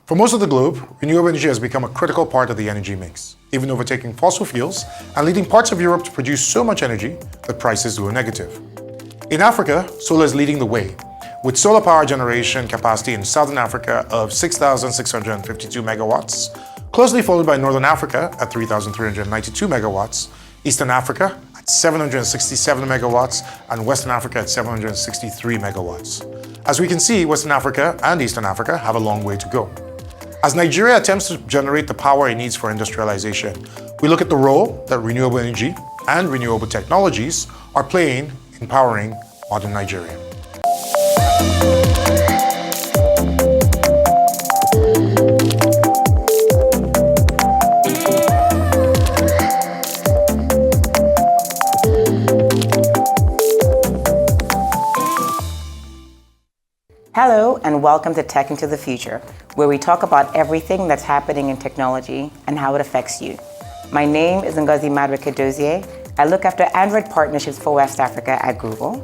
For most of the globe, renewable energy has become a critical part of the energy mix, even overtaking fossil fuels and leading parts of Europe to produce so much energy that prices go negative. In Africa, solar is leading the way, with solar power generation capacity in Southern Africa of 6,652 megawatts, closely followed by Northern Africa at 3,392 megawatts, Eastern Africa at 767 megawatts, and Western Africa at 763 megawatts. As we can see, Western Africa and Eastern Africa have a long way to go. As Nigeria attempts to generate the power it needs for industrialization, we look at the role that renewable energy and renewable technologies are playing in powering modern Nigeria. Hello and welcome to Tech into the Future, where we talk about everything that's happening in technology and how it affects you. My name is Ngozi Madre-Kedozie. I look after Android partnerships for West Africa at Google.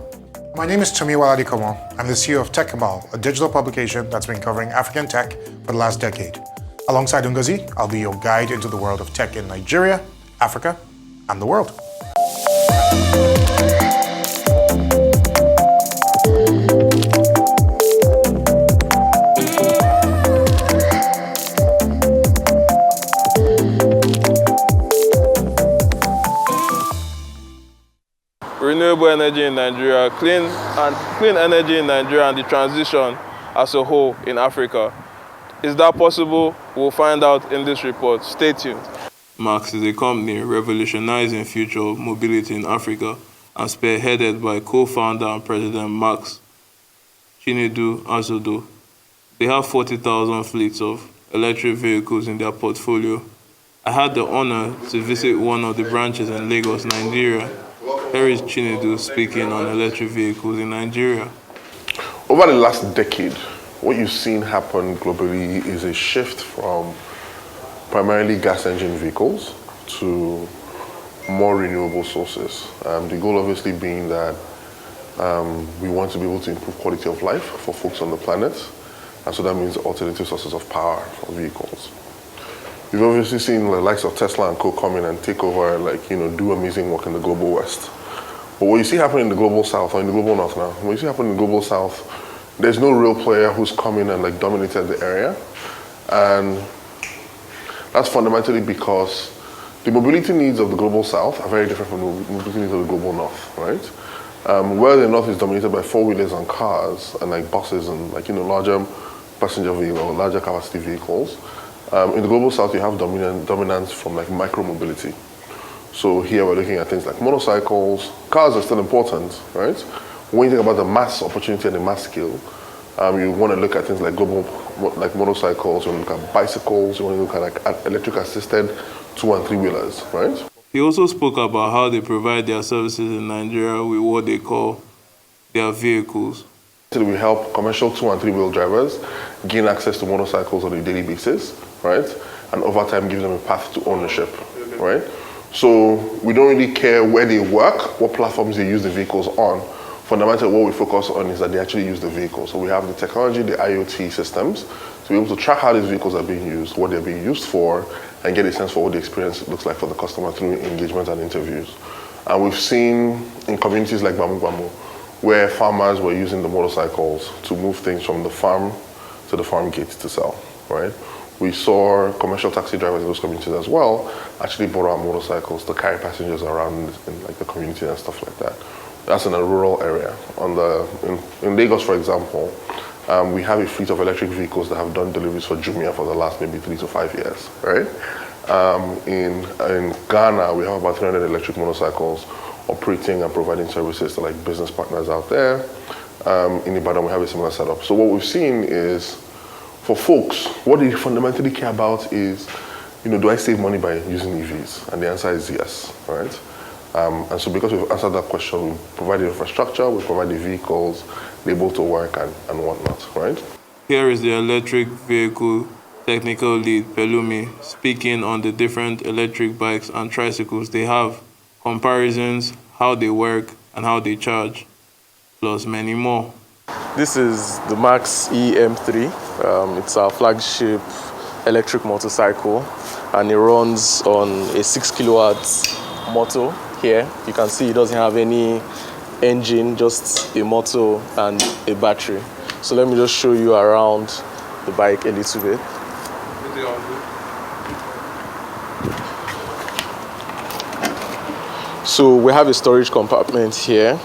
My name is Tomiwa Adikomo. I'm the CEO of Tech Cabal, a digital publication that's been covering African tech for the last decade. Alongside Ngozi, I'll be your guide into the world of tech in Nigeria, Africa, and the world. Renewable energy in Nigeria, clean energy in Nigeria, and the transition as a whole in Africa. Is that possible? We'll find out in this report. Stay tuned. Max is a company revolutionizing future mobility in Africa and spearheaded by co-founder and president Max Chinedu Azodo. They have 40,000 fleets of electric vehicles in their portfolio. I had the honor to visit one of the branches in Lagos, Nigeria. Here is Chinedu speaking on electric vehicles in Nigeria. Over the last decade, what you've seen happen globally is a shift from primarily gas engine vehicles to more renewable sources. The goal obviously being that we want to be able to improve quality of life for folks on the planet, and so that means alternative sources of power for vehicles. You've obviously seen the likes of Tesla and Co come in and take over, do amazing work in the global West. But what you see happening in the global South, or in the global North now, what you see happening in the global South, there's no real player who's come in and dominated the area. And that's fundamentally because the mobility needs of the global South are very different from the mobility needs of the global North, right? Where the North is dominated by four-wheelers and cars and buses and larger passenger vehicles, larger capacity vehicles. In the global South, you have dominance from micro-mobility. So here we're looking at things like motorcycles. Cars are still important, right? When you think about the mass opportunity and the mass scale, you want to look at things like global, motorcycles, you want to look at bicycles, you want to look at electric-assisted 2- and 3-wheelers, right? He also spoke about how they provide their services in Nigeria with what they call their vehicles. We help commercial 2- and 3-wheel drivers gain access to motorcycles on a daily basis, right? And over time give them a path to ownership, right? So we don't really care where they work, what platforms they use the vehicles on. Fundamentally, what we focus on is that they actually use the vehicle. So we have the technology, the IoT systems, to be able to track how these vehicles are being used, what they're being used for, and get a sense for what the experience looks like for the customer through engagement and interviews. And we've seen in communities like Bamu, where farmers were using the motorcycles to move things from the farm to the farm gate to sell, right? We saw commercial taxi drivers in those communities as well actually borrow our motorcycles to carry passengers around in the community and stuff like that. That's in a rural area. In Lagos, for example, we have a fleet of electric vehicles that have done deliveries for Jumia for the last maybe 3 to 5 years, right? In Ghana, we have about 300 electric motorcycles operating and providing services to business partners out there. In Ibadan, we have a similar setup. So what we've seen is, for folks, what they fundamentally care about is, do I save money by using EVs? And the answer is yes, right? And so because we've answered that question, we provide the infrastructure, we provide the vehicles, they're able to work and whatnot, right? Here is the electric vehicle technical lead, Pelumi, speaking on the different electric bikes and tricycles they have, comparisons, how they work, and how they charge, plus many more. This is the Max EM3. It's our flagship electric motorcycle, and it runs on a 6 kilowatts motor here. You can see it doesn't have any engine, just a motor and a battery. So let me just show you around the bike a little bit. So we have a storage compartment here,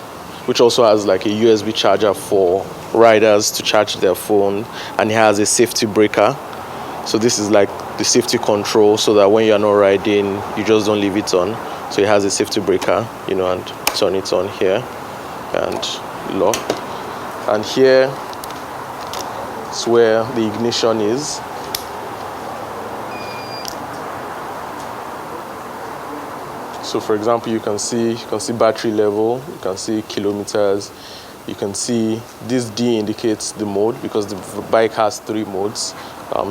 which also has like a USB charger for riders to charge their phone, and it has a safety breaker. So this is like the safety control, so that when you're not riding, you just don't leave it on. So it has a safety breaker, you know, and turn it on here and lock. And here is where the ignition is. So for example, you can see battery level, you can see kilometers, you can see this D indicates the mode because the bike has 3 modes.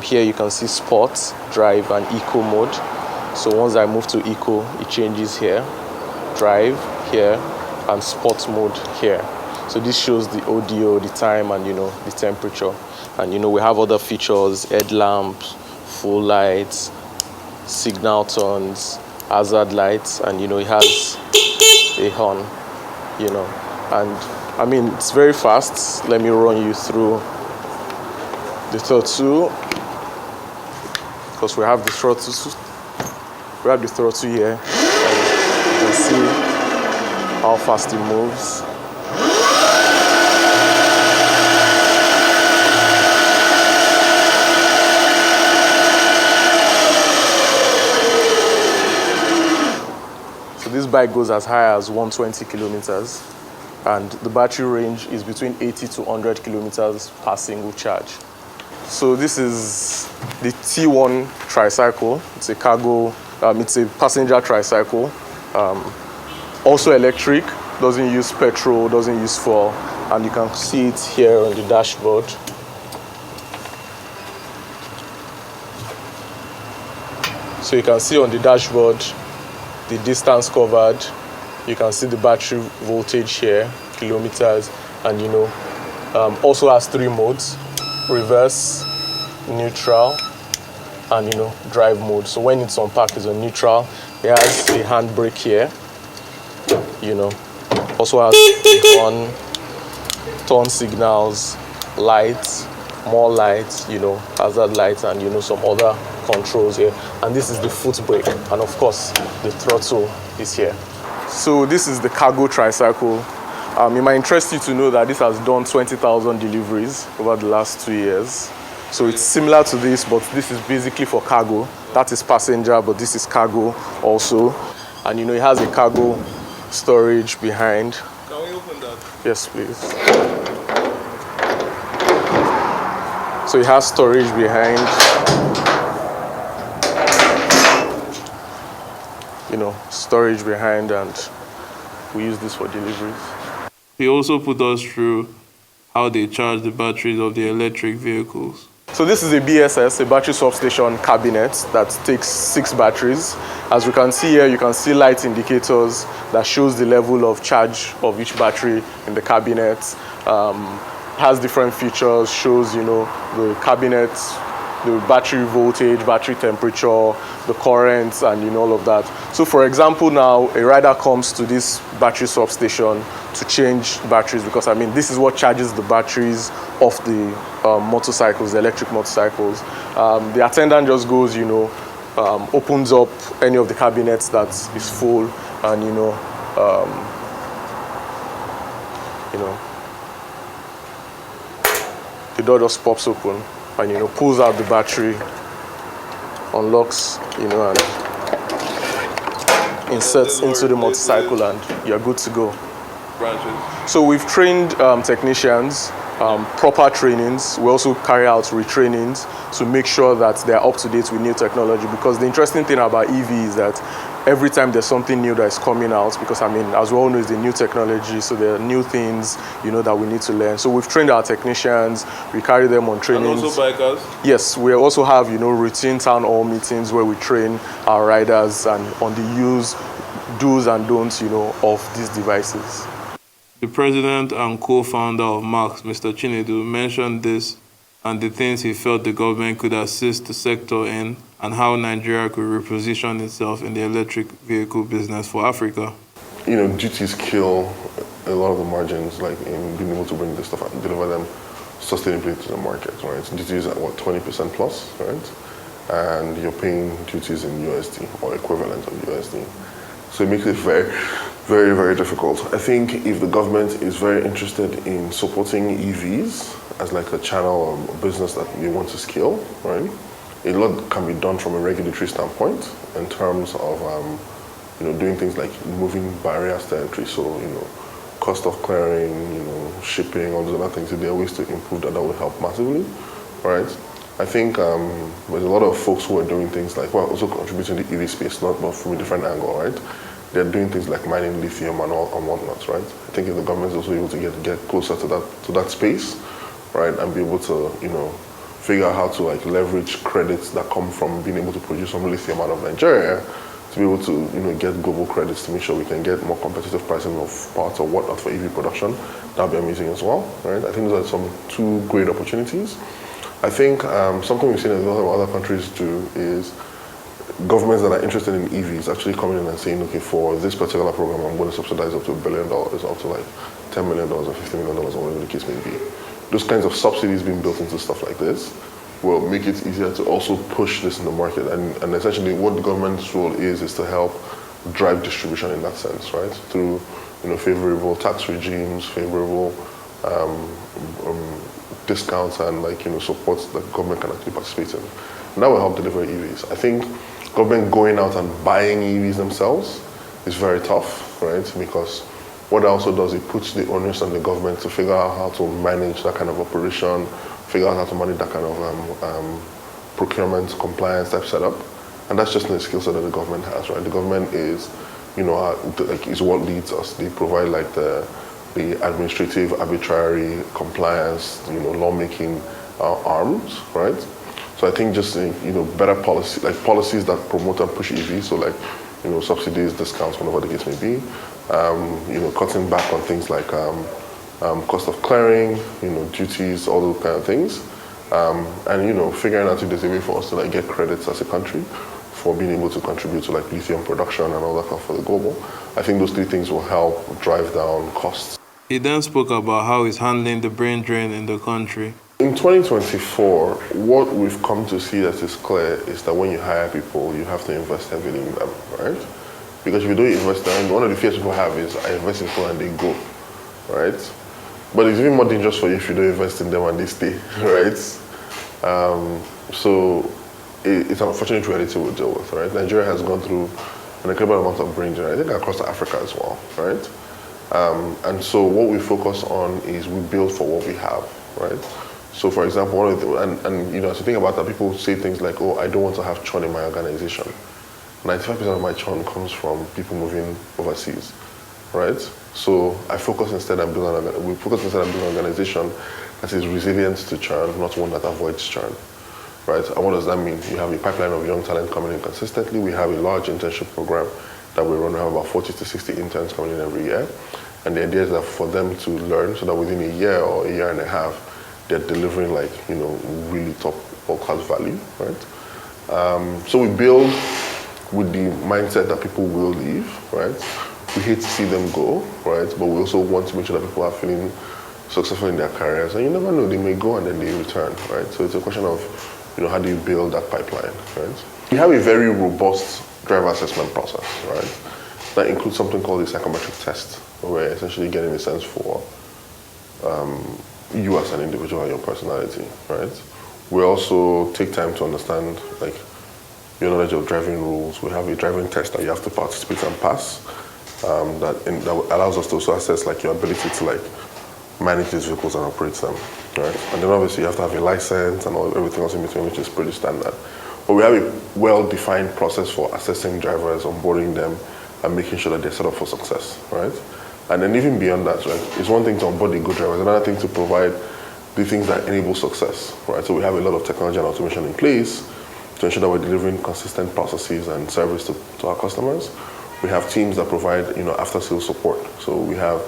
Here you can see sport, drive, and eco mode. So once I move to eco, it changes here, drive here, and sport mode here. So this shows the audio, the time, and the temperature. And we have other features: headlamps, full lights, signal tones, hazard lights, and it has a horn, and I mean it's very fast. Let me run you through the throttle, because we have the throttle here, and you can see how fast it moves. This bike goes as high as 120 kilometers, and the battery range is between 80 to 100 kilometers per single charge. So this is the T1 tricycle. It's a cargo, it's a passenger tricycle. Also electric, doesn't use petrol, doesn't use fuel, and you can see it here on the dashboard. So you can see on the dashboard the distance covered. You can see the battery voltage here, kilometers, and also has 3 modes: reverse, neutral, and drive mode. So when it's on park, it's on neutral. It has a handbrake here, also has a horn, turn signals, lights, more lights, hazard lights, and some other controls here. And this is the foot brake, and of course the throttle is here. So this is the cargo tricycle. It might interest you to know that this has done 20,000 deliveries over the last 2 years. So it's similar to this, but this is basically for cargo. That is passenger, but this is cargo also. And it has a cargo storage behind. Can we open that? Yes, please. So it has storage behind. Storage behind, and we use this for deliveries. He also put us through how they charge the batteries of the electric vehicles. So this is a BSS, a battery substation cabinet that takes 6 batteries. As you can see here, you can see light indicators that shows the level of charge of each battery in the cabinet. Has different features, shows the cabinet, the battery voltage, battery temperature, the currents, and all of that. So for example, now a rider comes to this battery substation to change batteries, because this is what charges the batteries of the motorcycles, the electric motorcycles. The attendant just goes, opens up any of the cabinets that is full, and the door just pops open, and pulls out the battery, unlocks, and inserts into the motorcycle, and you're good to go. Branches. So we've trained technicians, proper trainings. We also carry out retrainings to make sure that they're up to date with new technology, because the interesting thing about EV is that every time there's something new that is coming out, because as we all know, it's the new technology, so there are new things that we need to learn. So we've trained our technicians, we carry them on trainings. And also bikers? Yes, we also have routine town hall meetings where we train our riders and on the do's and don'ts of these devices. The president and co-founder of Max, Mr. Chinedu, mentioned this and the things he felt the government could assist the sector in, and how Nigeria could reposition itself in the electric vehicle business for Africa. Duties kill a lot of the margins, like in being able to bring this stuff out and deliver them sustainably to the market, right? Duties at 20% plus, right? And you're paying duties in USD or equivalent of USD. So it makes it very, very, very difficult. I think if the government is very interested in supporting EVs as like a channel or business that they want to scale, right? A lot can be done from a regulatory standpoint in terms of doing things like moving barriers to entry. So, cost of clearing, shipping, all those other things. If there are ways to improve that, that will help massively, right? I think there's a lot of folks who are doing things like, also contributing to the EV space, but from a different angle, right? They're doing things like mining lithium and whatnot, right? I think if the government is also able to get closer to that space, right, and be able to, figure out how to like leverage credits that come from being able to produce some lithium out of Nigeria, to be able to get global credits to make sure we can get more competitive pricing of parts or whatnot for EV production, that'd be amazing as well, right? I think those are two great opportunities. I think something we've seen a lot of other countries do is governments that are interested in EVs actually coming in and saying, okay, for this particular program, I'm going to subsidize up to $1 billion, up to like $10 million or $50 million, or whatever the case may be. Those kinds of subsidies being built into stuff like this will make it easier to also push this in the market. And essentially what the government's role is to help drive distribution in that sense, right? Through favorable tax regimes, favorable discounts and supports that government can actually participate in. And that will help deliver EVs. I think government going out and buying EVs themselves is very tough, right? Because what that also does, it puts the onus on the government to figure out how to manage that kind of operation, figure out how to manage that kind of procurement, compliance type setup. And that's just the skill set that the government has, right? The government is, is what leads us. They provide like the administrative, arbitrary, compliance, lawmaking arms, right? So I think just better policy, like policies that promote and push EVs, so like subsidies, discounts, whatever the case may be, cutting back on things like cost of clearing, duties, all those kind of things, and figuring out if there's a way for us to like get credits as a country for being able to contribute to like lithium production and all that stuff for the global. I think those three things will help drive down costs. He then spoke about how he's handling the brain drain in the country. In 2024, what we've come to see that is clear is that when you hire people, you have to invest heavily in them, right? Because if you don't invest in them, one of the fears people have is, I invest in people and they go, right? But it's even more dangerous for you if you don't invest in them and they stay, right? So it's an unfortunate reality we'll deal with, right? Nigeria has gone through an incredible amount of brain drain, I think across Africa as well, right? And so what we focus on is we build for what we have, right? So for example, one of the, and as you think about that, people say things like, oh, I don't want to have churn in my organization. 95% of my churn comes from people moving overseas, right? So I focus instead on building an organization that is resilient to churn, not one that avoids churn, right? And what does that mean? You have a pipeline of young talent coming in consistently. We have a large internship program that we run. We have about 40 to 60 interns coming in every year. And the idea is that for them to learn so that within a year or a year and a half, they're delivering like, really top world-class value, right? So we build with the mindset that people will leave, right? We hate to see them go, right? But we also want to make sure that people are feeling successful in their careers. And you never know, they may go and then they return, right? So it's a question of, how do you build that pipeline, right? We have a very robust driver assessment process, right? That includes something called a psychometric test, where we're essentially getting a sense for you as an individual and your personality, right? We also take time to understand like your knowledge of driving rules. We have a driving test that you have to participate and pass that allows us to also assess like your ability to like manage these vehicles and operate them, right? And then obviously you have to have a license and everything else in between, which is pretty standard. But we have a well-defined process for assessing drivers, onboarding them, and making sure that they're set up for success, right? And then even beyond that, right, it's one thing to onboard the good drivers, another thing to provide the things that enable success, right? So we have a lot of technology and automation in place to ensure that we're delivering consistent processes and service to our customers. We have teams that provide, after-sales support. So we have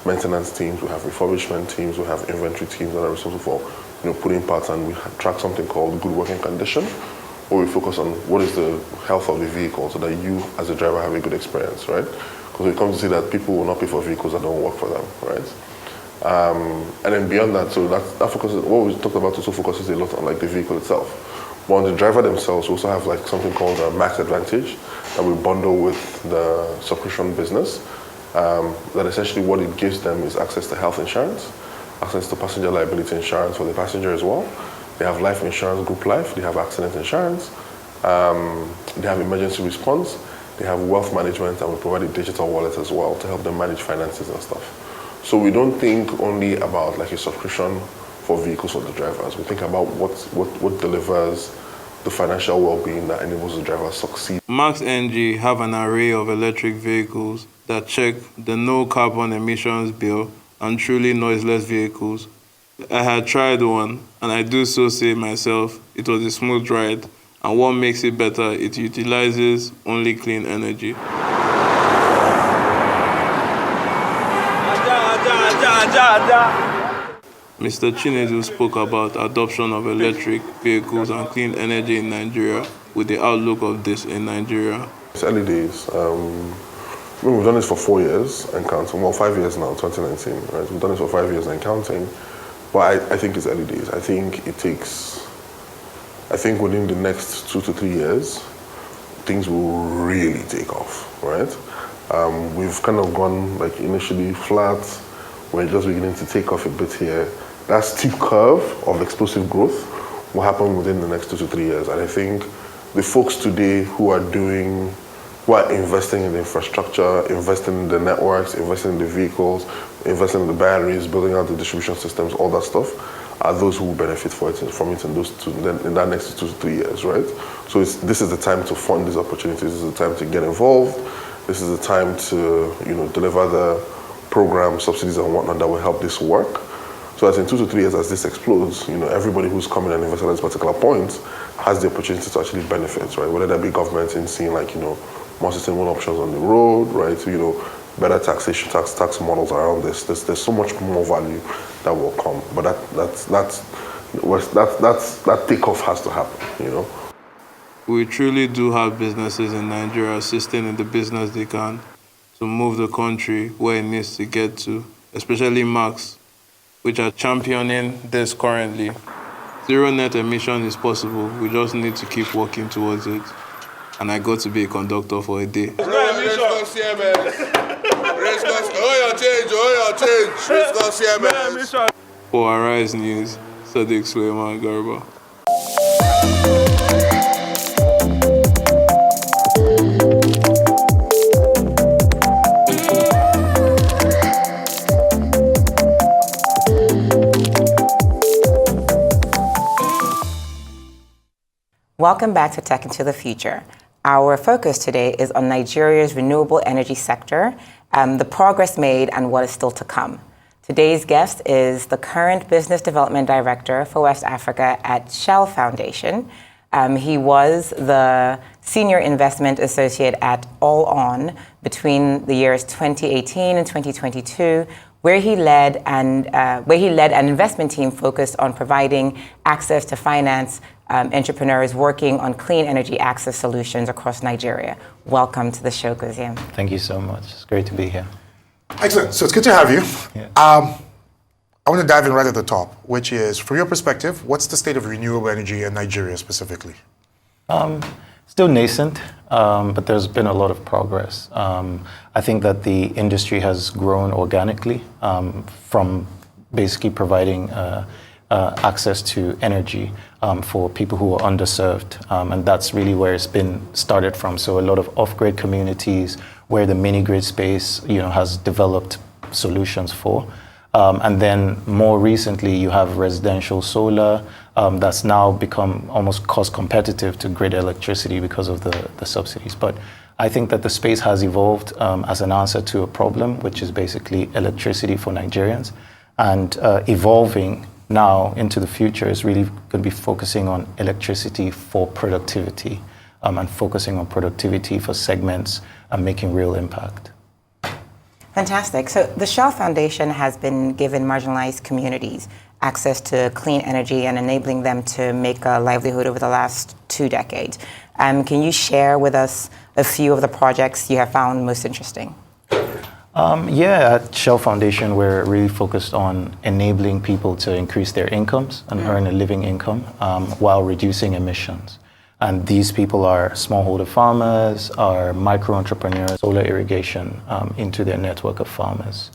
maintenance teams, we have refurbishment teams, we have inventory teams that are responsible for put in parts, and we track something called good working condition, where we focus on what is the health of the vehicle so that you as a driver have a good experience, right? Because we come to see that people will not pay for vehicles that don't work for them, right? And then beyond that, so that focuses, what we talked about also focuses a lot on like the vehicle itself. But on the driver themselves, we also have like something called a Max Advantage that we bundle with the subscription business. That essentially what it gives them is access to health insurance, access to passenger liability insurance for the passenger as well. They have life insurance, group life, they have accident insurance, they have emergency response, they have wealth management, and we provide a digital wallet as well to help them manage finances and stuff. So we don't think only about like a subscription for vehicles for the drivers. We think about what delivers the financial well-being that enables the driver to succeed. Max NG have an array of electric vehicles that check the no carbon emissions bill and truly noiseless vehicles. I had tried one, and I do so say myself, it was a smooth ride, and what makes it better, it utilizes only clean energy. Mr. Chinedu spoke about adoption of electric vehicles and clean energy in Nigeria with the outlook of this in Nigeria. It's early days. We've done this for 4 years and counting. Well, 5 years now, 2019, right? We've done this for 5 years and counting. But I think it's early days. I think within the next 2 to 3 years, things will really take off, right? We've kind of gone like initially flat. We're just beginning to take off a bit here. That steep curve of explosive growth will happen within the next 2 to 3 years. And I think the folks today who are investing in the infrastructure, investing in the networks, investing in the vehicles, investing in the batteries, building out the distribution systems, all that stuff, are those who will benefit from it in that next 2 to 3 years, right? So this is the time to fund these opportunities. This is the time to get involved. This is the time to deliver the program, subsidies and whatnot that will help this work. So as in 2 to 3 years, as this explodes, everybody who's coming and investing at this particular point has the opportunity to actually benefit, right? Whether that be government in seeing like, more sustainable options on the road, right? Better taxation, tax models around this. There's so much more value that will come. But that takeoff has to happen, We truly do have businesses in Nigeria assisting in the business they can to move the country where it needs to get to, especially Max, which are championing this currently. Zero net emission is possible. We just need to keep working towards it. And I got to be a conductor for a day. For Arise News, Sadiq Suleiman Garba. Welcome back to Tech into the Future. Our focus today is on Nigeria's renewable energy sector, the progress made and what is still to come. Today's guest is the current Business Development Director for West Africa at Shell Foundation. He was the Senior Investment Associate at All On between the years 2018 and 2022, where he led an investment team focused on providing access to finance entrepreneurs working on clean energy access solutions across Nigeria. Welcome to the show, Goziem. Thank you so much. It's great to be here. Excellent. So it's good to have you. Yeah. I want to dive in right at the top, which is, from your perspective, what's the state of renewable energy in Nigeria specifically? Still nascent, but there's been a lot of progress. I think that the industry has grown organically from basically providing access to energy for people who are underserved, and that's really where it's been started from. So a lot of off-grid communities where the mini-grid space, has developed solutions for. And then more recently, you have residential solar that's now become almost cost competitive to grid electricity because of the subsidies. But I think that the space has evolved as an answer to a problem, which is basically electricity for Nigerians. And evolving now into the future is really going to be focusing on electricity for productivity and focusing on productivity for segments and making real impact. Fantastic. So the Shell Foundation has been given marginalized communities access to clean energy and enabling them to make a livelihood over the last 2 decades. Can you share with us a few of the projects you have found most interesting? Yeah, at Shell Foundation, we're really focused on enabling people to increase their incomes and earn a living income while reducing emissions. And these people are smallholder farmers, are micro entrepreneurs, solar irrigation into their network of farmers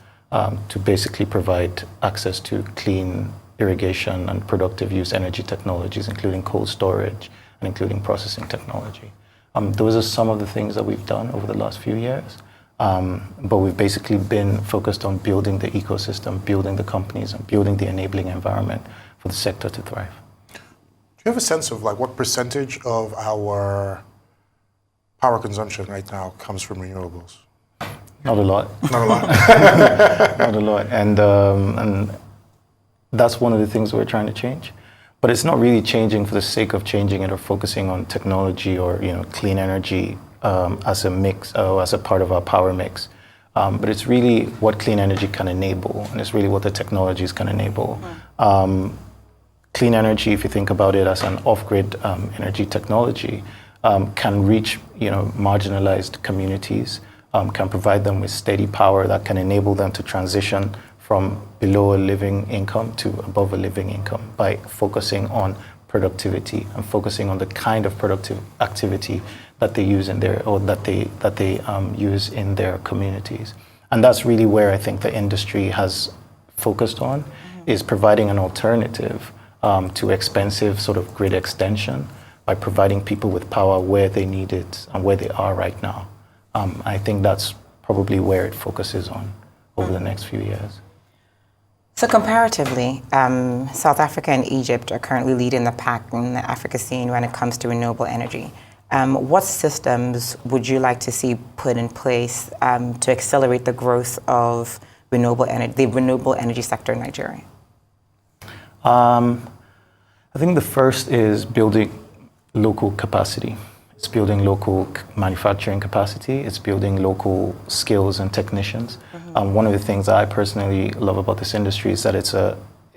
to basically provide access to clean irrigation and productive use energy technologies, including cold storage and including processing technology. Those are some of the things that we've done over the last few years. But we've basically been focused on building the ecosystem, building the companies, and building the enabling environment for the sector to thrive. Do you have a sense of like what percentage of our power consumption right now comes from renewables? Not a lot. Not a lot. Not a lot. And that's one of the things we're trying to change. But it's not really changing for the sake of changing it or focusing on technology or clean energy as a mix or as a part of our power mix. But it's really what clean energy can enable, and it's really what the technologies can enable. Clean energy, if you think about it as an off-grid energy technology, can reach marginalized communities, can provide them with steady power that can enable them to transition from below a living income to above a living income by focusing on productivity and focusing on the kind of productive activity that they use in their use in their communities. And that's really where I think the industry has focused on, is providing an alternative to expensive sort of grid extension by providing people with power where they need it and where they are right now. I think that's probably where it focuses on over the next few years. So comparatively, South Africa and Egypt are currently leading the pack in the Africa scene when it comes to renewable energy. What systems would you like to see put in place to accelerate the growth of the renewable energy sector in Nigeria? I think the first is building local capacity. It's building local manufacturing capacity. It's building local skills and technicians. One of the things that I personally love about this industry is that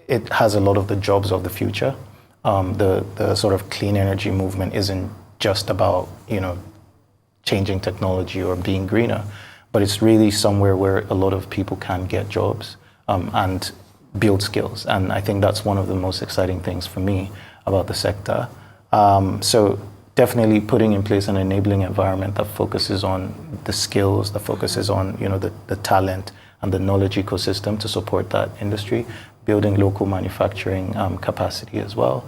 it has a lot of the jobs of the future. The sort of clean energy movement isn't just about changing technology or being greener, but it's really somewhere where a lot of people can get jobs and build skills. And I think that's one of the most exciting things for me about the sector. So definitely putting in place an enabling environment that focuses on the skills, that focuses on the talent and the knowledge ecosystem to support that industry, building local manufacturing capacity as well,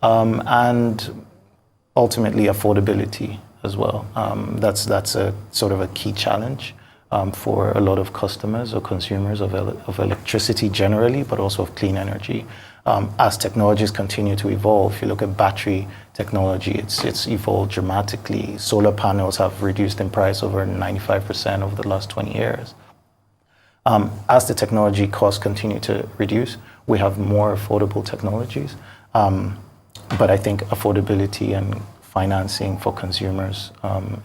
and ultimately affordability as well. That's a sort of a key challenge for a lot of customers or consumers of electricity generally, but also of clean energy. As technologies continue to evolve, if you look at battery technology, it's evolved dramatically. Solar panels have reduced in price over 95% over the last 20 years. As the technology costs continue to reduce, we have more affordable technologies. But I think affordability and financing for consumers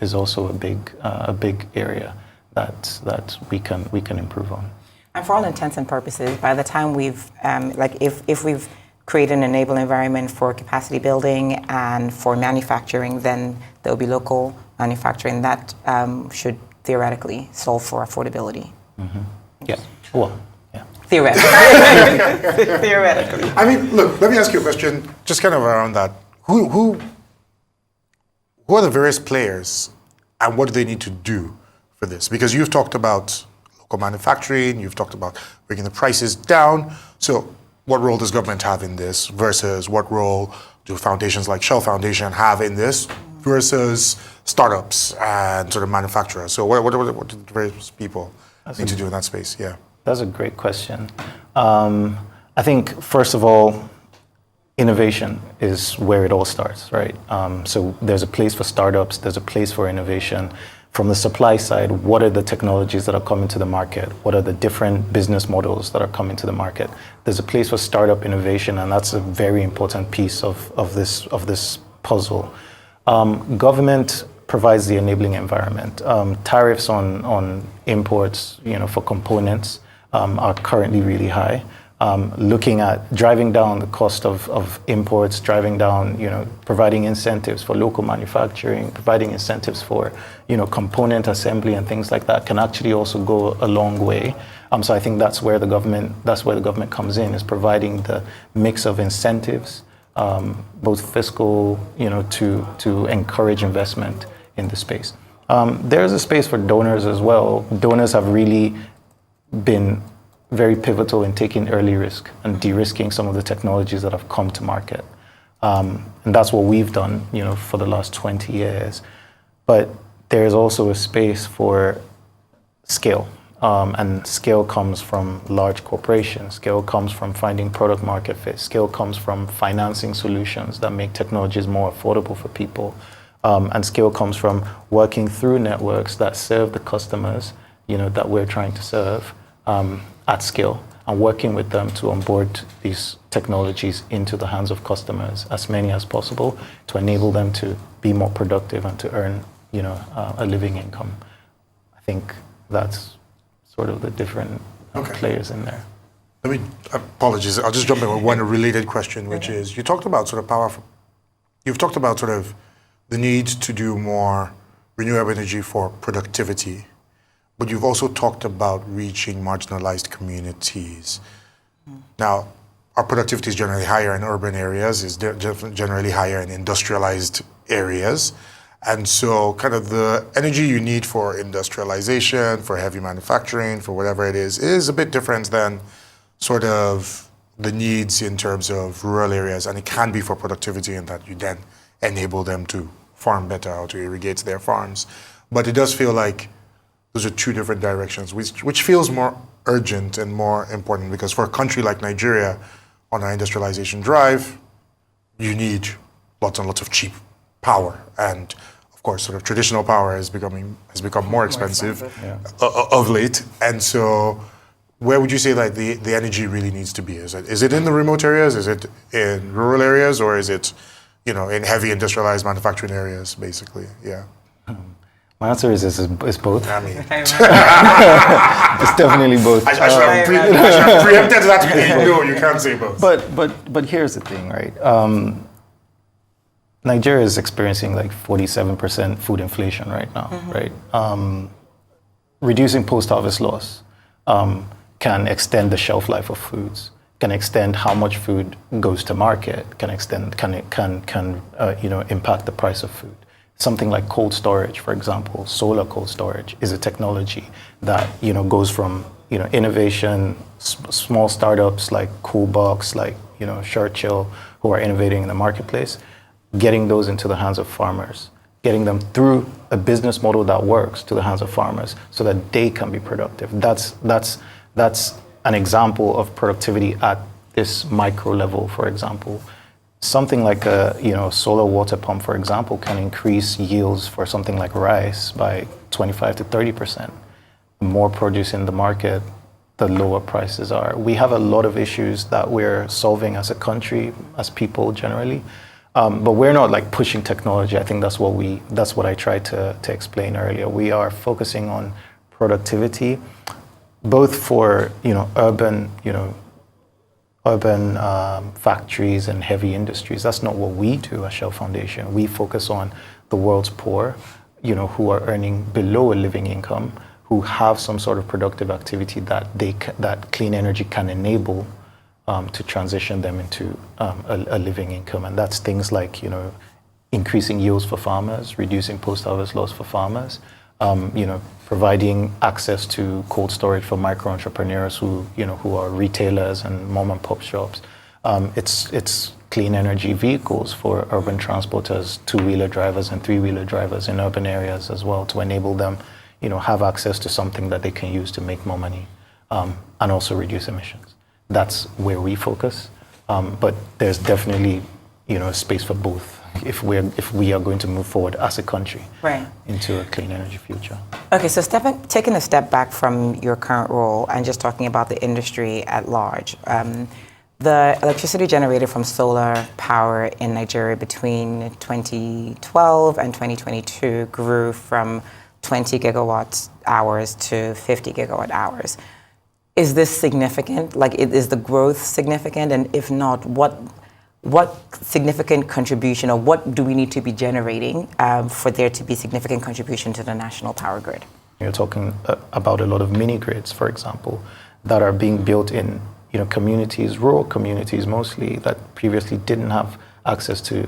is also a big area that we can improve on. And for all intents and purposes, by the time we've, if we've created an enabling environment for capacity building and for manufacturing, then there will be local manufacturing that should theoretically solve for affordability. Yeah. Well, yeah. Theoretically. Theoretically. I mean, look, let me ask you a question just kind of around that. Who are the various players and what do they need to do for this? Because you've talked about local manufacturing, you've talked about bringing the prices down. So what role does government have in this versus what role do foundations like Shell Foundation have in this versus startups and sort of manufacturers? So what do the various people need to do in that space? Yeah. That's a great question. I think, first of all, innovation is where it all starts, right? So there's a place for startups, there's a place for innovation. From the supply side, what are the technologies that are coming to the market? What are the different business models that are coming to the market? There's a place for startup innovation, and that's a very important piece of this puzzle. Government provides the enabling environment. Tariffs on imports, for components are currently really high, looking at driving down the cost of imports, driving down, providing incentives for local manufacturing, providing incentives for, component assembly and things like that can actually also go a long way. So I think that's where the government comes in, is providing the mix of incentives, both fiscal, to encourage investment in the space. There's a space for donors as well. Donors have really been very pivotal in taking early risk and de-risking some of the technologies that have come to market. And that's what we've done, for the last 20 years. But there's also a space for scale. And scale comes from large corporations. Scale comes from finding product market fit. Scale comes from financing solutions that make technologies more affordable for people. And scale comes from working through networks that serve the customers, that we're trying to serve, at scale, and working with them to onboard these technologies into the hands of customers, as many as possible, to enable them to be more productive and to earn, a living income. I think that's sort of the different players in there. Apologies, I'll just jump in with one related question, which is, you've talked about sort of the need to do more renewable energy for productivity. But you've also talked about reaching marginalized communities. Now, our productivity is generally higher in urban areas, is generally higher in industrialized areas. And so kind of the energy you need for industrialization, for heavy manufacturing, for whatever it is a bit different than sort of the needs in terms of rural areas. And it can be for productivity in that you then enable them to farm better or to irrigate their farms. But it does feel like those are two different directions, which feels more urgent and more important, because for a country like Nigeria, on our industrialization drive, you need lots and lots of cheap power. And of course, sort of traditional power has become more expensive of late. And so where would you say that the energy really needs to be? Is it in the remote areas? Is it in rural areas? Or is it, in heavy industrialized manufacturing areas, basically? Yeah. My answer is both. I mean, it's definitely both. I should have preempted that. No, you can't say both. But here's the thing, right? Nigeria is experiencing like 47% food inflation right now, right? Reducing post-harvest loss can extend the shelf life of foods, can extend how much food goes to market, can impact the price of food. Something like cold storage, for example, solar cold storage is a technology that goes from innovation, small startups like Coolbox, like Churchill, who are innovating in the marketplace, getting those into the hands of farmers, getting them through a business model that works to the hands of farmers, so that they can be productive. That's an example of productivity at this micro level, for example. Something like a solar water pump, for example, can increase yields for something like rice by 25 to 30%. The more produce in the market, the lower prices are. We have a lot of issues that we're solving as a country, as people generally, but we're not like pushing technology. I think that's what I tried to explain earlier. We are focusing on productivity, both for urban factories and heavy industries. That's not what we do at Shell Foundation. We focus on the world's poor, who are earning below a living income, who have some sort of productive activity that clean energy can enable to transition them into a living income. And that's things like, increasing yields for farmers, reducing post-harvest loss for farmers, providing access to cold storage for micro entrepreneurs who are retailers and mom and pop shops. It's clean energy vehicles for urban transporters, two-wheeler drivers and three-wheeler drivers in urban areas as well, to enable them, have access to something that they can use to make more money, and also reduce emissions. That's where we focus, but there's definitely, a space for both if we are going to move forward as a country into a clean energy future. Okay, so taking a step back from your current role and just talking about the industry at large, the electricity generated from solar power in Nigeria between 2012 and 2022 grew from 20 gigawatt hours to 50 gigawatt hours. Is this significant? Like, is the growth significant? And if not, what significant contribution, or what do we need to be generating for there to be significant contribution to the national power grid? You're talking about a lot of mini grids, for example, that are being built in communities, rural communities mostly, that previously didn't have access to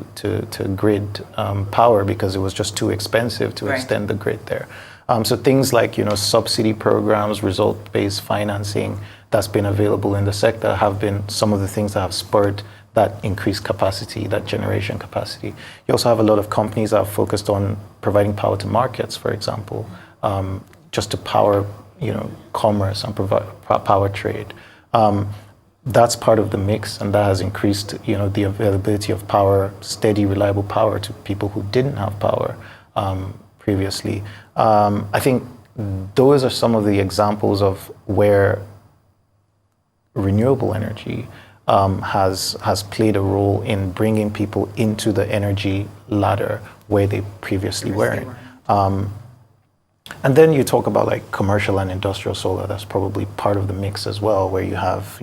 grid power because it was just too expensive to extend the grid there. So things like subsidy programs, result-based financing that's been available in the sector have been some of the things that have spurred that increased capacity, that generation capacity. You also have a lot of companies that are focused on providing power to markets, for example, just to power commerce and provide power trade. That's part of the mix, and that has increased the availability of power, steady, reliable power to people who didn't have power previously. I think those are some of the examples of where renewable energy has played a role in bringing people into the energy ladder where they previously weren't. And then you talk about like commercial and industrial solar. That's probably part of the mix as well, where you have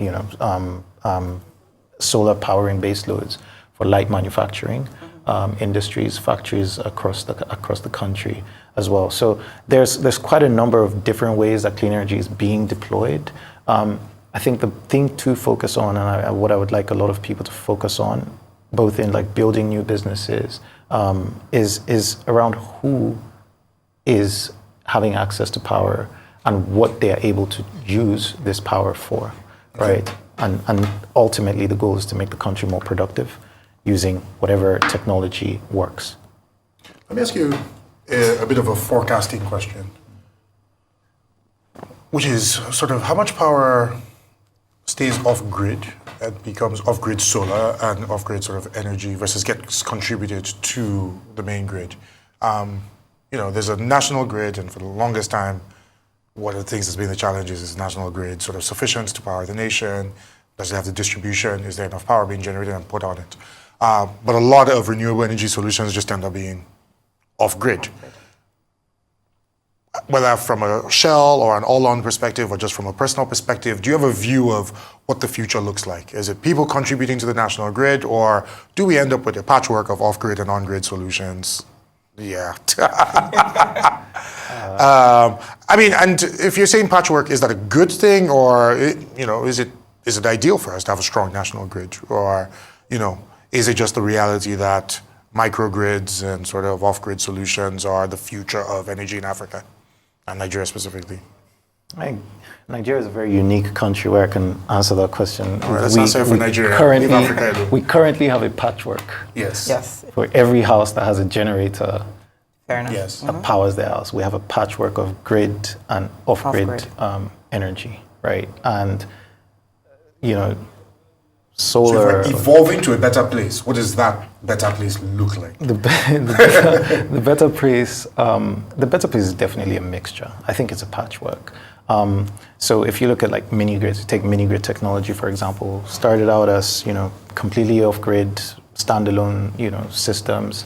solar powering base loads for light manufacturing industries, factories across the country as well. So there's quite a number of different ways that clean energy is being deployed. I think the thing to focus on, and what I would like a lot of people to focus on, both in like building new businesses, is around who is having access to power and what they are able to use this power for, right? And ultimately the goal is to make the country more productive using whatever technology works. Let me ask you a bit of a forecasting question, which is sort of how much power stays off-grid and becomes off-grid solar and off-grid sort of energy versus gets contributed to the main grid. There's a national grid, and for the longest time, one of the things that's been the challenge is national grid sort of sufficient to power the nation? Does it have the distribution? Is there enough power being generated and put on it? But a lot of renewable energy solutions just end up being off-grid. Whether from a Shell or an all-on perspective or just from a personal perspective, do you have a view of what the future looks like? Is it people contributing to the national grid, or do we end up with a patchwork of off-grid and on-grid solutions? Yeah. And if you're saying patchwork, is that a good thing, or is it ideal for us to have a strong national grid, or is it just the reality that microgrids and sort of off-grid solutions are the future of energy in Africa and Nigeria specifically? Nigeria is a very unique country where I can answer that question. All right, let's answer for Nigeria. We currently have a patchwork. Yes. For every house that has a generator, Fair enough. Yes. that powers their house, we have a patchwork of grid and off-grid energy, right? And solar. So if we're evolving to a better place, what does that better place look like? The better place is definitely a mixture. I think it's a patchwork. So if you look at like mini grids, take mini grid technology for example, started out as completely off-grid, standalone systems,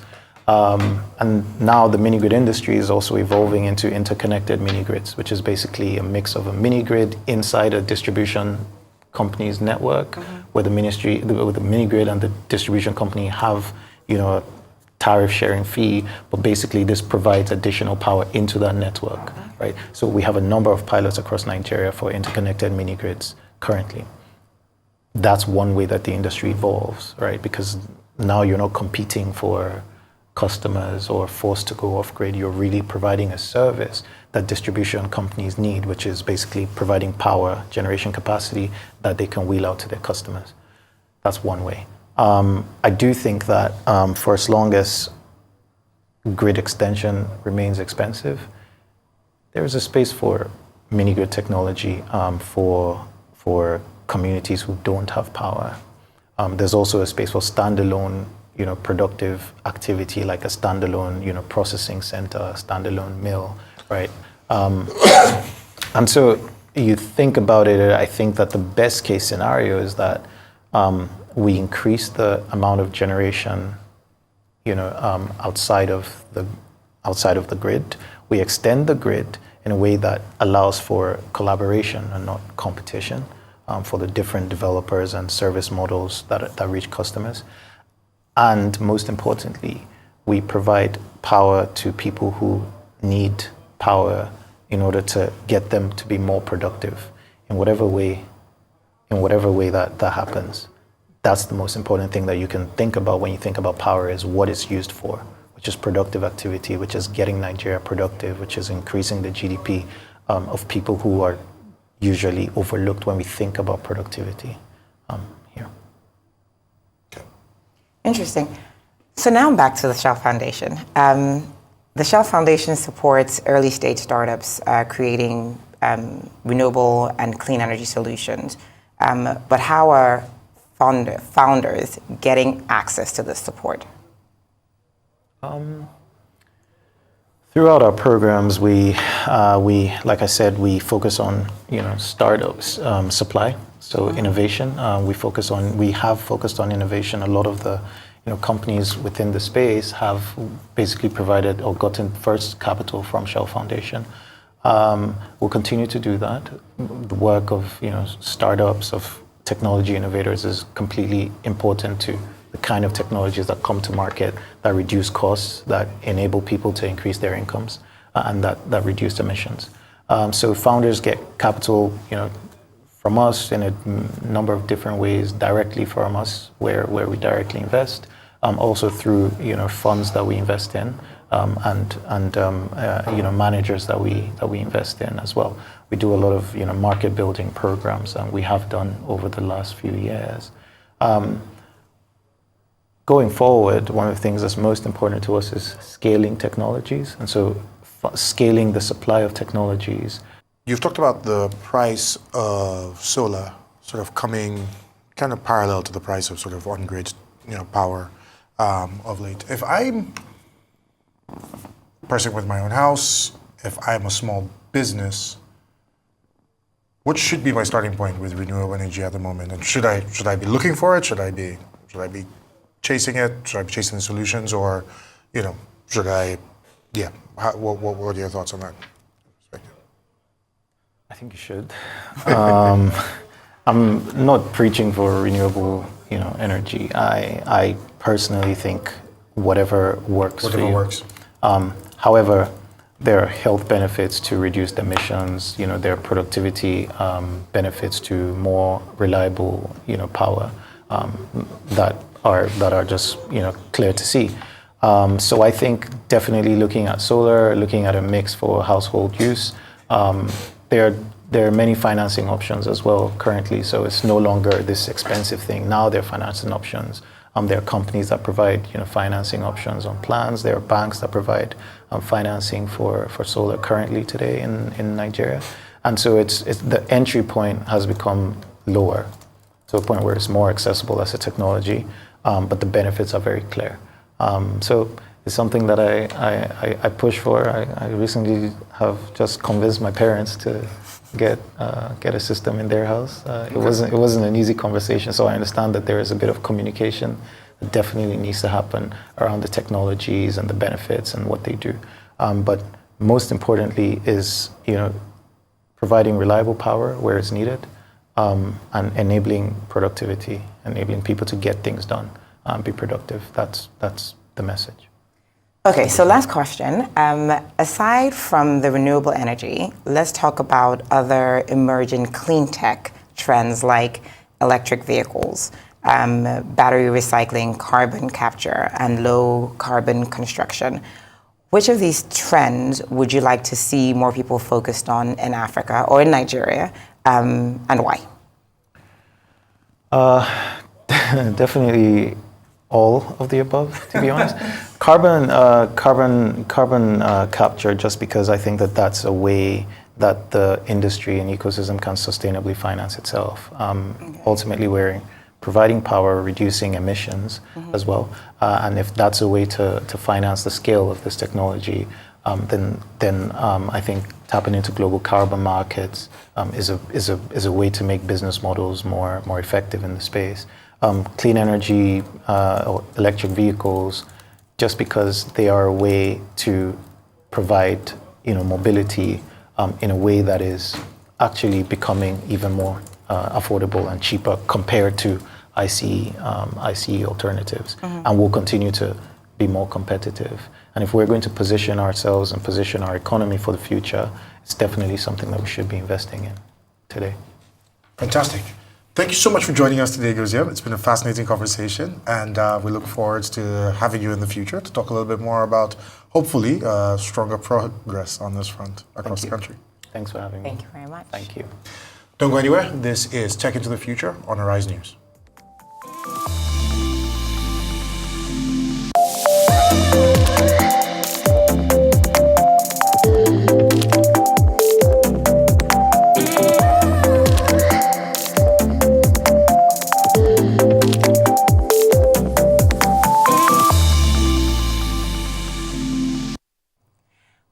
and now the mini grid industry is also evolving into interconnected mini grids, which is basically a mix of a mini grid inside a distribution company's network, where the mini grid and the distribution company have a tariff sharing fee, but basically this provides additional power into that network, right? So we have a number of pilots across Nigeria for interconnected mini grids currently. That's one way that the industry evolves, right? Because now you're not competing for customers or forced to go off grid. You're really providing a service that distribution companies need, which is basically providing power generation capacity that they can wheel out to their customers. That's one way. I do think that for as long as grid extension remains expensive, there is a space for mini grid technology for communities who don't have power. There's also a space for standalone, productive activity, like a standalone, processing center, a standalone mill, right? And so you think about it, I think that the best case scenario is that we increase the amount of generation, outside of the grid. We extend the grid in a way that allows for collaboration and not competition for the different developers and service models that reach customers. And most importantly, we provide power to people who need power in order to get them to be more productive in whatever way that happens. That's the most important thing that you can think about when you think about power, is what it's used for, which is productive activity, which is getting Nigeria productive, which is increasing the GDP of people who are usually overlooked when we think about productivity here. Okay. Interesting. So now back to the Shell Foundation. The Shell Foundation supports early stage startups creating renewable and clean energy solutions. But how are founders getting access to this support? Throughout our programs, we, like I said, we focus on startups, supply, so innovation. We have focused on innovation. A lot of the companies within the space have basically provided or gotten first capital from Shell Foundation. We'll continue to do that. The work of startups, of technology innovators is completely important to the kind of technologies that come to market that reduce costs, that enable people to increase their incomes, and that reduce emissions. So founders get capital, from us in a number of different ways, directly from us, where we directly invest, also through funds that we invest in, and managers that we invest in as well. We do a lot of market building programs, and we have done over the last few years. Going forward, one of the things that's most important to us is scaling technologies, and so scaling the supply of technologies. You've talked about the price of solar sort of coming kind of parallel to the price of sort of on-grid power of late. If I'm a person with my own house, if I'm a small business, what should be my starting point with renewable energy at the moment? And should I be looking for it? Should I be chasing it? Should I be chasing the solutions? Or, should I, what are your thoughts on that? I think you should. I'm not preaching for renewable, energy. I personally think whatever works for you. Whatever works. However, there are health benefits to reduced emissions. There are productivity benefits to more reliable, power that are just clear to see. So I think definitely looking at solar, looking at a mix for household use. There are many financing options as well currently, so it's no longer this expensive thing. Now there are financing options. There are companies that provide financing options on plans. There are banks that provide financing for solar currently today in Nigeria. And so it's the entry point has become lower to a point where it's more accessible as a technology, but the benefits are very clear. So it's something that I push for. I recently have just convinced my parents to get a system in their house. It wasn't an easy conversation, so I understand that there is a bit of communication that definitely needs to happen around the technologies and the benefits and what they do. But most importantly is providing reliable power where it's needed, and enabling productivity, enabling people to get things done, be productive. That's the message. Okay, so last question. Aside from the renewable energy, let's talk about other emerging clean tech trends like electric vehicles, battery recycling, carbon capture, and low carbon construction. Which of these trends would you like to see more people focused on in Africa or in Nigeria, and why? Definitely all of the above, to be honest. Carbon capture, just because I think that that's a way that the industry and ecosystem can sustainably finance itself. Ultimately, we're providing power, reducing emissions as well. And if that's a way to finance the scale of this technology, then I think tapping into global carbon markets is a way to make business models more effective in the space. Clean energy or electric vehicles, just because they are a way to provide mobility in a way that is actually becoming even more affordable and cheaper compared to ICE alternatives, and will continue to be more competitive. And if we're going to position ourselves and position our economy for the future, it's definitely something that we should be investing in today. Fantastic. Thank you so much for joining us today, Goziem. It's been a fascinating conversation, and we look forward to having you in the future to talk a little bit more about, hopefully, stronger progress on this front across the country. Thanks for having me. Thank you very much. Thank you. Don't go anywhere. This is Tech into the Future on Arise News.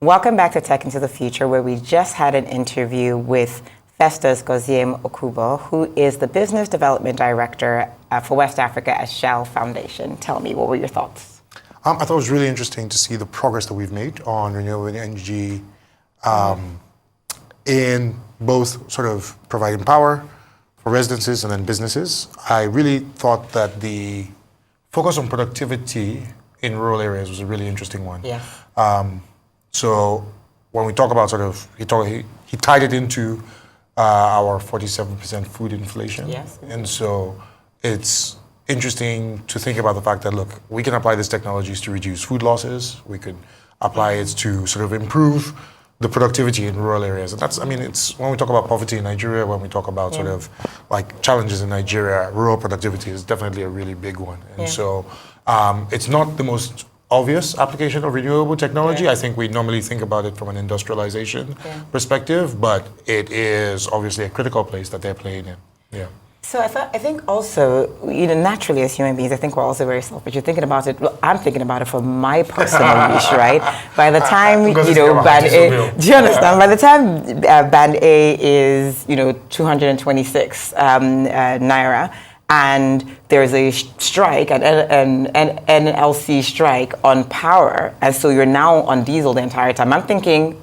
Welcome back to Tech into the Future, where we just had an interview with Festus Goziem Okubor, who is the Business Development Director for West Africa at Shell Foundation. Tell me, what were your thoughts? I thought it was really interesting to see the progress that we've made on renewable energy in both sort of providing power for residences and then businesses. I really thought that the focus on productivity in rural areas was a really interesting one. Yeah. So when we talk about sort of, he tied it into our 47% food inflation. Yes. And so it's interesting to think about the fact that, look, we can apply these technologies to reduce food losses. We could apply it to sort of improve the productivity in rural areas. And that's, I mean, it's when we talk about poverty in Nigeria, when we talk about sort of like challenges in Nigeria, rural productivity is definitely a really big one. And so it's not the most obvious application of renewable technology. I think we normally think about it from an industrialization perspective, but it is obviously a critical place that they're playing in. Yeah. So I think also, naturally as human beings, I think we're also very selfish. You're thinking about it, well, I'm thinking about it for my personal use, right? By the time, Band A, do you understand? By the time Band A is, 226 Naira, and there's a strike, an NLC strike on power, and so you're now on diesel the entire time. I'm thinking,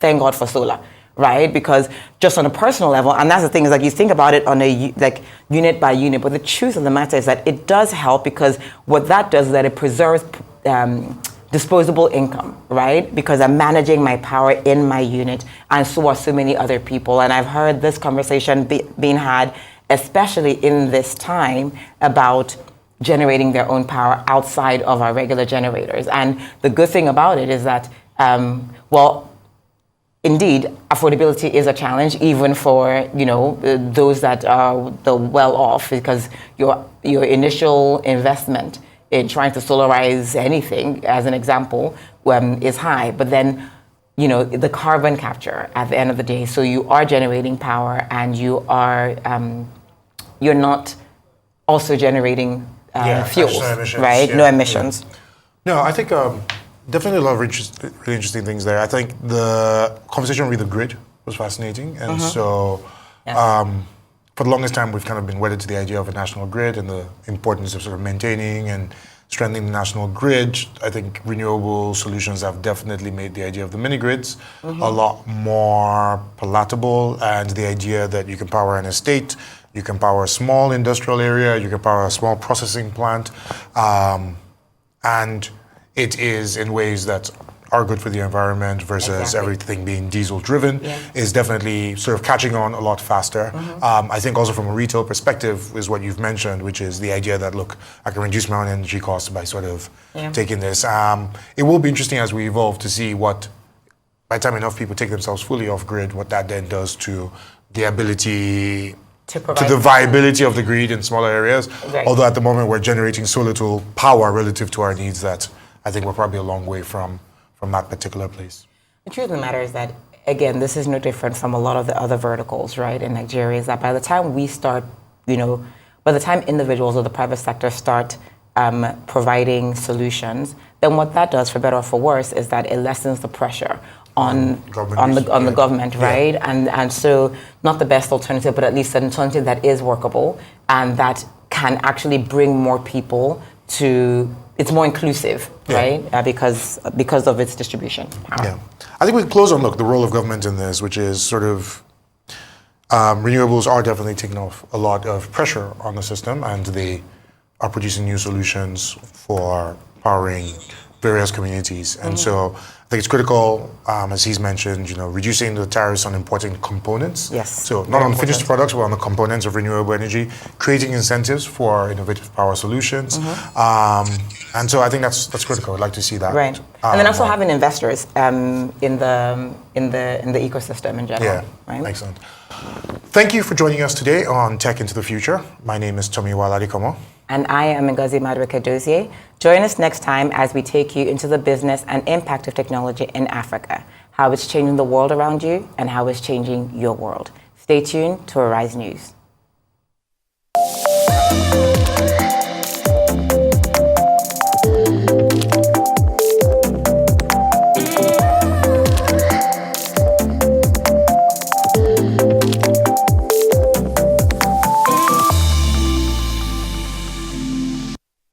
thank God for solar, right? Because just on a personal level, and that's the thing, is like you think about it on a unit by unit, but the truth of the matter is that it does help, because what that does is that it preserves disposable income, right? Because I'm managing my power in my unit, and so are so many other people. And I've heard this conversation being had, especially in this time, about generating their own power outside of our regular generators. And the good thing about it is that, indeed, affordability is a challenge, even for those that are the well-off, because your initial investment in trying to solarize anything, as an example, is high. But then, the carbon capture at the end of the day, so you are generating power, and you are you're not also generating fuels, right? No emissions. No, I think definitely a lot of really interesting things there. I think the conversation with the grid was fascinating. And so for the longest time, we've kind of been wedded to the idea of a national grid and the importance of sort of maintaining and strengthening the national grid. I think renewable solutions have definitely made the idea of the mini grids a lot more palatable, and the idea that you can power an estate, you can power a small industrial area, you can power a small processing plant, and it is in ways that are good for the environment versus everything being diesel driven is definitely sort of catching on a lot faster. I think also from a retail perspective is what you've mentioned, which is the idea that, look, I can reduce my own energy costs by sort of taking this. It will be interesting as we evolve to see what, by the time enough people take themselves fully off grid, what that then does to the ability to the viability of the grid in smaller areas. Although at the moment we're generating so little power relative to our needs that I think we're probably a long way from that particular place. The truth of the matter is that, again, this is no different from a lot of the other verticals, right, in Nigeria, is that by the time we start, by the time individuals or the private sector start providing solutions, then what that does, for better or for worse, is that it lessens the pressure on the government, right? And so not the best alternative, but at least an alternative that is workable and that can actually bring more people to it's more inclusive, right? Because of its distribution power. Yeah. I think we can close on, look, the role of government in this, which is sort of renewables are definitely taking off a lot of pressure on the system, and they are producing new solutions for powering various communities. And so I think it's critical, as he's mentioned, reducing the tariffs on importing components. Yes. So not on finished products, but on the components of renewable energy, creating incentives for innovative power solutions. And so I think that's critical. I'd like to see that. Right. And then also having investors in the ecosystem in general. Yeah. Right? Excellent. Thank you for joining us today on Tech into the Future. My name is Tomiwa Ladikomo. And I am Ngozi Madueke-Dozie. Join us next time as we take you into the business and impact of technology in Africa, how it's changing the world around you and how it's changing your world. Stay tuned to Arise News.